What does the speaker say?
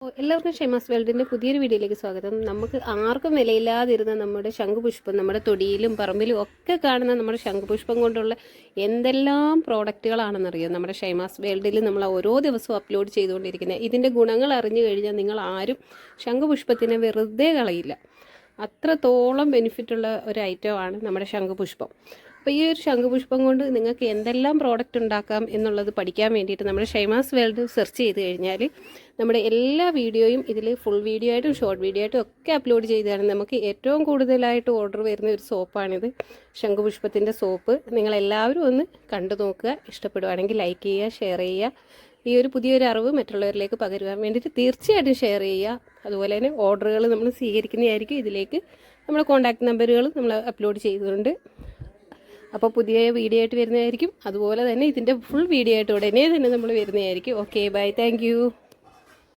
എല്ലാവർക്കും ഷെമാസ് വേൾഡിൻ്റെ പുതിയൊരു വീഡിയോയിലേക്ക് സ്വാഗതം. നമുക്ക് ആർക്കും വിലയില്ലാതിരുന്ന നമ്മുടെ ശംഖുപുഷ്പം, നമ്മുടെ തൊടിയിലും പറമ്പിലും ഒക്കെ കാണുന്ന നമ്മുടെ ശംഖുപുഷ്പം കൊണ്ടുള്ള എന്തെല്ലാം പ്രോഡക്റ്റുകളാണെന്നറിയാം നമ്മുടെ ഷെമാസ് വേൾഡിൽ നമ്മൾ ഓരോ ദിവസവും അപ്ലോഡ് ചെയ്തുകൊണ്ടിരിക്കുന്നത്. ഇതിൻ്റെ ഗുണങ്ങൾ അറിഞ്ഞു കഴിഞ്ഞാൽ നിങ്ങൾ ആരും ശംഖുപുഷ്പത്തിനെ വെറുതെ കളയില്ല. അത്രത്തോളം ബെനിഫിറ്റുള്ള ഒരു ഐറ്റമാണ് നമ്മുടെ ശംഖുപുഷ്പം. അപ്പോൾ ഈ ഒരു ശംഖുപുഷ്പം കൊണ്ട് നിങ്ങൾക്ക് എന്തെല്ലാം പ്രോഡക്റ്റ് ഉണ്ടാക്കാം എന്നുള്ളത് പഠിക്കാൻ വേണ്ടിയിട്ട് നമ്മുടെ ഷെമാസ് വേൾഡ് സെർച്ച് ചെയ്ത് കഴിഞ്ഞാൽ നമ്മുടെ എല്ലാ വീഡിയോയും ഇതിൽ ഫുൾ വീഡിയോ ആയിട്ടും ഷോർട്ട് വീഡിയോ ആയിട്ടും ഒക്കെ അപ്ലോഡ് ചെയ്തതാണ്. നമുക്ക് ഏറ്റവും കൂടുതലായിട്ട് ഓർഡർ വരുന്ന ഒരു സോപ്പാണിത്, ശംഖുപുഷ്പത്തിൻ്റെ സോപ്പ്. നിങ്ങളെല്ലാവരും ഒന്ന് കണ്ടു നോക്കുക. ഇഷ്ടപ്പെടുവാണെങ്കിൽ ലൈക്ക് ചെയ്യുക, ഷെയർ ചെയ്യുക. ഈ ഒരു പുതിയൊരു അറിവ് മറ്റുള്ളവരിലേക്ക് പകരുവാൻ വേണ്ടിയിട്ട് തീർച്ചയായിട്ടും ഷെയർ ചെയ്യുക. അതുപോലെ തന്നെ ഓർഡറുകൾ നമ്മൾ സ്വീകരിക്കുന്നതായിരിക്കും. ഇതിലേക്ക് നമ്മുടെ കോൺടാക്ട് നമ്പറുകൾ നമ്മൾ അപ്ലോഡ് ചെയ്തിട്ടുണ്ട്. അപ്പോൾ പുതിയ വീഡിയോ ആയിട്ട് വരുന്നതായിരിക്കും. അതുപോലെ തന്നെ ഇതിൻ്റെ ഫുൾ വീഡിയോ ആയിട്ട് ഉടനെ തന്നെ നമ്മൾ വരുന്നതായിരിക്കും. Okay, by, thank